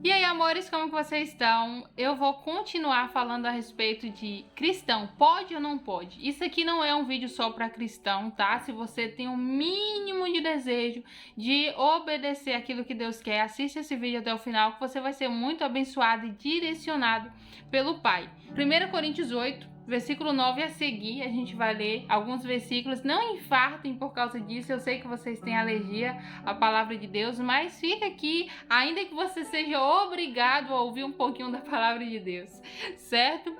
E aí, amores, como que vocês estão? Eu vou continuar falando a respeito de cristão, pode ou não pode? Isso aqui não é um vídeo só para cristão, tá? Se você tem um mínimo de desejo de obedecer aquilo que Deus quer, assista esse vídeo até o final, que você vai ser muito abençoado e direcionado pelo Pai. 1 Coríntios 8, versículo 9 a seguir, a gente vai ler alguns versículos. Não infartem por causa disso, eu sei que vocês têm alergia à palavra de Deus, mas fica aqui, ainda que você seja obrigado a ouvir um pouquinho da palavra de Deus, certo?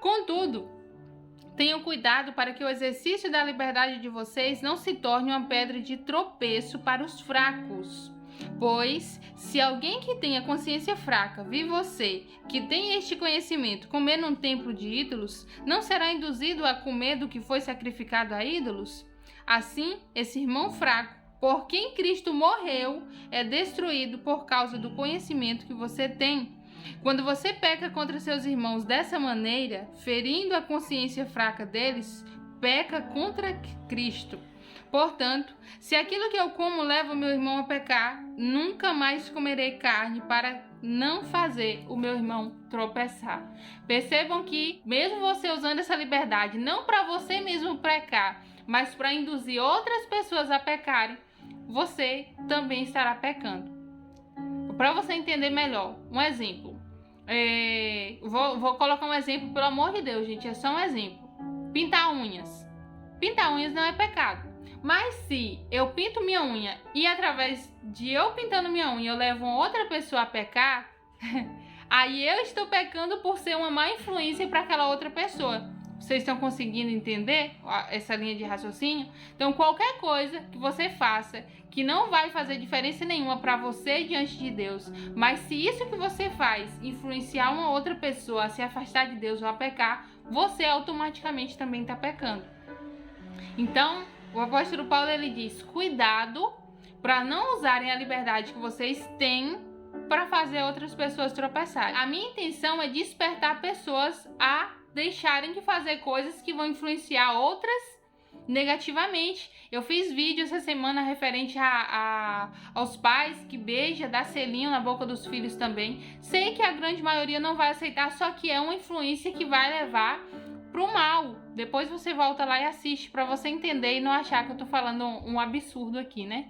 Contudo, tenham cuidado para que o exercício da liberdade de vocês não se torne uma pedra de tropeço para os fracos. Pois, se alguém que tenha consciência fraca vir você, que tem este conhecimento, comer num templo de ídolos, não será induzido a comer do que foi sacrificado a ídolos? Assim, esse irmão fraco, por quem Cristo morreu, é destruído por causa do conhecimento que você tem. Quando você peca contra seus irmãos dessa maneira, ferindo a consciência fraca deles, peca contra Cristo. Portanto, se aquilo que eu como leva o meu irmão a pecar, nunca mais comerei carne para não fazer o meu irmão tropeçar. Percebam que, mesmo você usando essa liberdade, não para você mesmo pecar, mas para induzir outras pessoas a pecarem, você também estará pecando. Para você entender melhor, um exemplo. Vou colocar um exemplo, pelo amor de Deus, gente, é só um exemplo. Pintar unhas. Pintar unhas não é pecado. Mas se eu pinto minha unha e através de eu pintando minha unha eu levo outra pessoa a pecar, aí eu estou pecando por ser uma má influência para aquela outra pessoa. Vocês estão conseguindo entender essa linha de raciocínio? Então, qualquer coisa que você faça que não vai fazer diferença nenhuma para você diante de Deus, mas se isso que você faz influenciar uma outra pessoa a se afastar de Deus ou a pecar, você automaticamente também está pecando. Então, o apóstolo Paulo ele diz: cuidado para não usarem a liberdade que vocês têm para fazer outras pessoas tropeçarem. A minha intenção é despertar pessoas a deixarem de fazer coisas que vão influenciar outras negativamente. Eu fiz vídeo essa semana referente aos pais que beijam, dá selinho na boca dos filhos também. Sei que a grande maioria não vai aceitar, só que é uma influência que vai levar pro mal. Depois você volta lá e assiste para você entender e não achar que eu tô falando um absurdo aqui, né?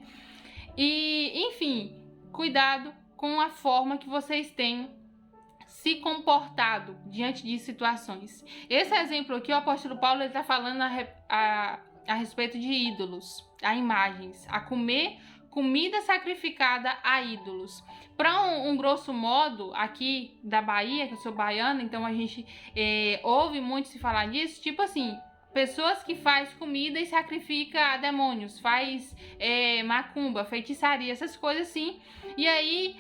E, enfim, cuidado com a forma que vocês têm se comportado diante de situações. Esse exemplo aqui, o apóstolo Paulo está falando a respeito de ídolos, a imagens, a comer comida sacrificada a ídolos. Para um grosso modo, aqui da Bahia, que eu sou baiana, então a gente ouve muito se falar disso, tipo assim, pessoas que faz comida e sacrifica a demônios, faz macumba, feitiçaria, essas coisas assim. E aí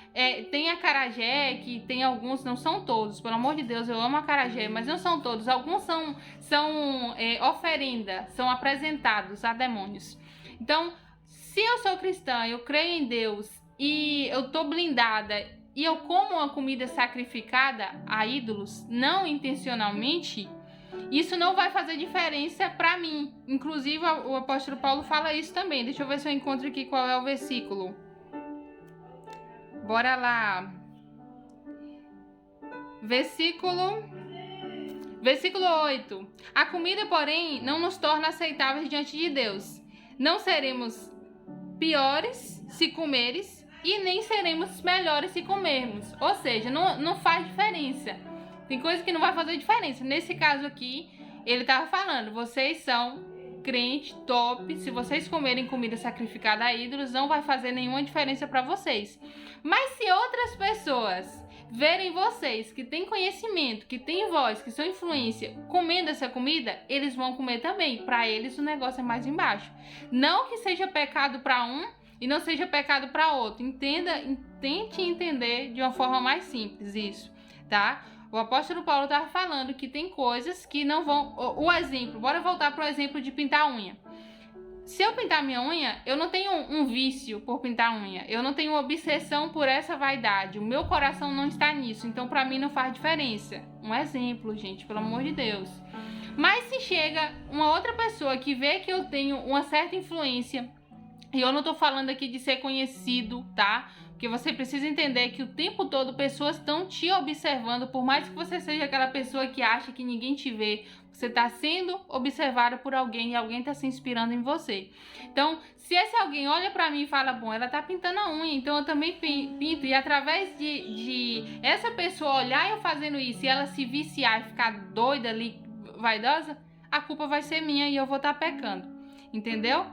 tem acarajé, que tem alguns, não são todos, pelo amor de Deus, eu amo acarajé, mas não são todos. Alguns são oferenda, são apresentados a demônios. Então, se eu sou cristã, eu creio em Deus e eu tô blindada e eu como uma comida sacrificada a ídolos, não intencionalmente, isso não vai fazer diferença para mim. Inclusive, o apóstolo Paulo fala isso também. Deixa eu ver se eu encontro aqui qual é o versículo. Bora lá. Versículo 8. A comida, porém, não nos torna aceitáveis diante de Deus. Não seremos piores se comeres e nem seremos melhores se comermos. Ou seja, não faz diferença. Tem coisa que não vai fazer diferença. Nesse caso aqui, ele estava falando, vocês são crente top, se vocês comerem comida sacrificada a ídolos, não vai fazer nenhuma diferença para vocês. Mas se outras pessoas verem vocês que têm conhecimento, que têm voz, que são influência, comendo essa comida, eles vão comer também. Para eles o negócio é mais embaixo. Não que seja pecado para um e não seja pecado para outro. Tente entender de uma forma mais simples isso, tá? O apóstolo Paulo estava falando que tem coisas que não vão... O exemplo, bora voltar para o exemplo de pintar unha. Se eu pintar minha unha, eu não tenho um vício por pintar unha. Eu não tenho obsessão por essa vaidade. O meu coração não está nisso. Então, para mim, não faz diferença. Um exemplo, gente, pelo amor de Deus. Mas se chega uma outra pessoa que vê que eu tenho uma certa influência, e eu não tô falando aqui de ser conhecido, tá? Porque você precisa entender que o tempo todo pessoas estão te observando, por mais que você seja aquela pessoa que acha que ninguém te vê, você está sendo observada por alguém e alguém está se inspirando em você. Então, se esse alguém olha para mim e fala, bom, ela tá pintando a unha, então eu também pinto, e através de essa pessoa olhar eu fazendo isso e ela se viciar e ficar doida ali, vaidosa, a culpa vai ser minha e eu vou estar pecando. Entendeu?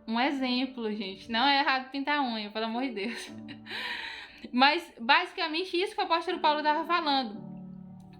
Um exemplo, gente. Não é errado pintar a unha, pelo amor de Deus. Mas, basicamente, isso que o apóstolo Paulo estava falando.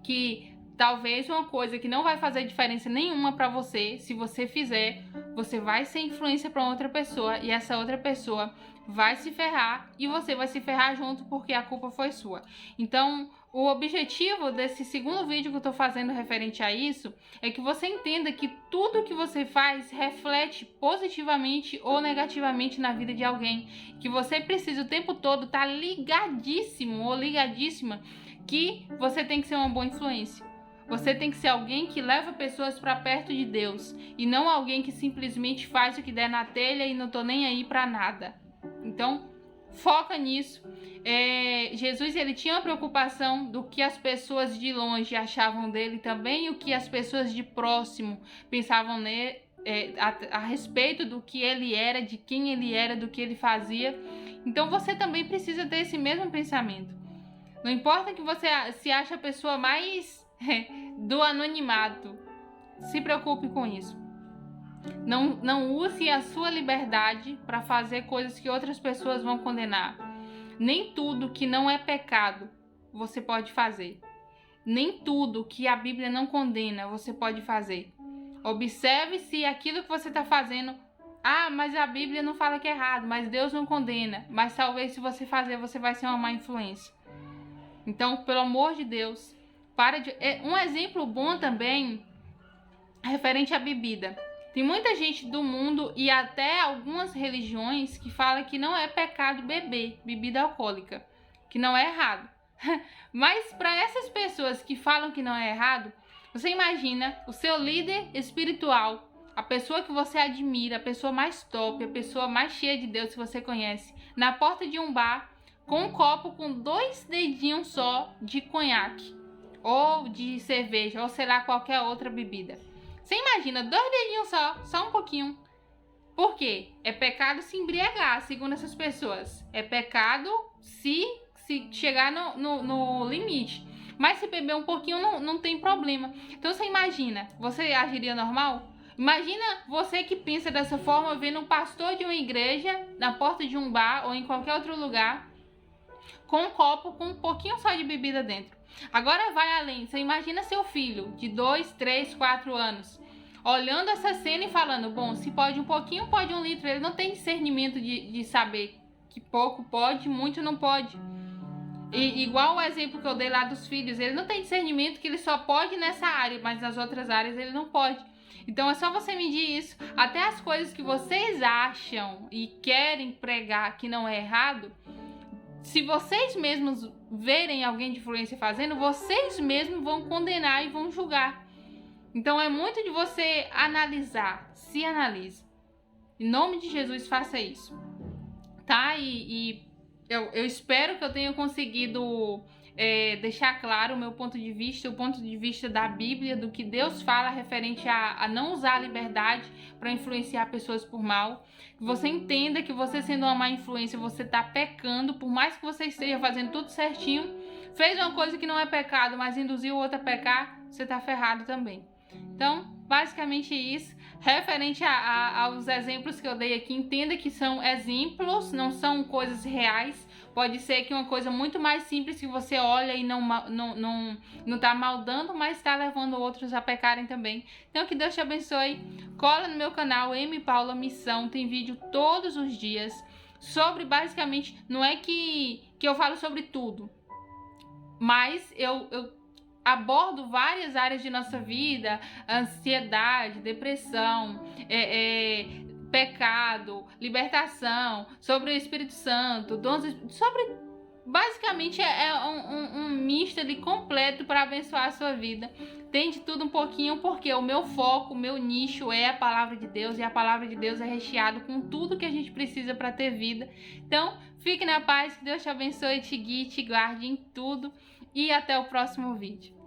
Que talvez uma coisa que não vai fazer diferença nenhuma para você, se você fizer, você vai ser influência para outra pessoa e essa outra pessoa vai se ferrar e você vai se ferrar junto porque a culpa foi sua. Então, o objetivo desse segundo vídeo que eu tô fazendo referente a isso é que você entenda que tudo que você faz reflete positivamente ou negativamente na vida de alguém, que você precisa o tempo todo estar ligadíssimo ou ligadíssima que você tem que ser uma boa influência. Você tem que ser alguém que leva pessoas para perto de Deus e não alguém que simplesmente faz o que der na telha e não tô nem aí para nada. Então, foca nisso. Jesus, ele tinha uma preocupação do que as pessoas de longe achavam dele também e o que as pessoas de próximo pensavam nele, a respeito do que ele era, de quem ele era, do que ele fazia. Então, você também precisa ter esse mesmo pensamento. Não importa que você se ache a pessoa mais do anonimato, se preocupe com isso. Não use a sua liberdade para fazer coisas que outras pessoas vão condenar. Nem tudo que não é pecado você pode fazer. Nem tudo que a Bíblia não condena você pode fazer. Observe se aquilo que você está fazendo... Ah, mas a Bíblia não fala que é errado, mas Deus não condena. Mas talvez se você fazer, você vai ser uma má influência. Então, pelo amor de Deus, para de... Um exemplo bom também, referente à bebida. Tem muita gente do mundo e até algumas religiões que falam que não é pecado beber bebida alcoólica, que não é errado. Mas para essas pessoas que falam que não é errado, você imagina o seu líder espiritual, a pessoa que você admira, a pessoa mais top, a pessoa mais cheia de Deus que você conhece, na porta de um bar, com um copo com 2 dedinhos só de conhaque, ou de cerveja, ou sei lá, qualquer outra bebida. Você imagina, 2 dedinhos só um pouquinho. Por quê? É pecado se embriagar, segundo essas pessoas. É pecado se chegar no limite. Mas se beber um pouquinho não tem problema. Então você imagina, você agiria normal? Imagina você que pensa dessa forma vendo um pastor de uma igreja na porta de um bar ou em qualquer outro lugar com um copo com um pouquinho só de bebida dentro. Agora vai além, você imagina seu filho de 2, 3, 4 anos olhando essa cena e falando, bom, se pode um pouquinho, pode 1 litro. Ele não tem discernimento de saber que pouco pode, muito não pode. E igual o exemplo que eu dei lá dos filhos, ele não tem discernimento que ele só pode nessa área, mas nas outras áreas ele não pode. Então é só você medir isso. Até as coisas que vocês acham e querem pregar que não é errado, se vocês mesmos verem alguém de influência fazendo, vocês mesmos vão condenar e vão julgar. Então é muito de você analisar, se analise. Em nome de Jesus, faça isso. Tá? E eu espero que eu tenha conseguido deixar claro o meu ponto de vista, o ponto de vista da Bíblia, do que Deus fala referente a não usar a liberdade para influenciar pessoas por mal. Que você entenda que você sendo uma má influência, você está pecando, por mais que você esteja fazendo tudo certinho, fez uma coisa que não é pecado, mas induziu o outro a pecar, você está ferrado também. Então, basicamente isso. Referente aos exemplos que eu dei aqui, entenda que são exemplos, não são coisas reais. Pode ser que uma coisa muito mais simples que você olha e não tá maldando, mas está levando outros a pecarem também. Então, que Deus te abençoe. Cola no meu canal M. Paula Missão, tem vídeo todos os dias sobre, basicamente, não é que eu falo sobre tudo, mas eu abordo várias áreas de nossa vida, ansiedade, depressão, pecado, libertação, sobre o Espírito Santo, sobre Basicamente é um misto ali completo para abençoar a sua vida. Tem de tudo um pouquinho, porque o meu foco, o meu nicho é a palavra de Deus, e a palavra de Deus é recheado com tudo que a gente precisa para ter vida. Então, fique na paz, que Deus te abençoe, te guie, te guarde em tudo, e até o próximo vídeo.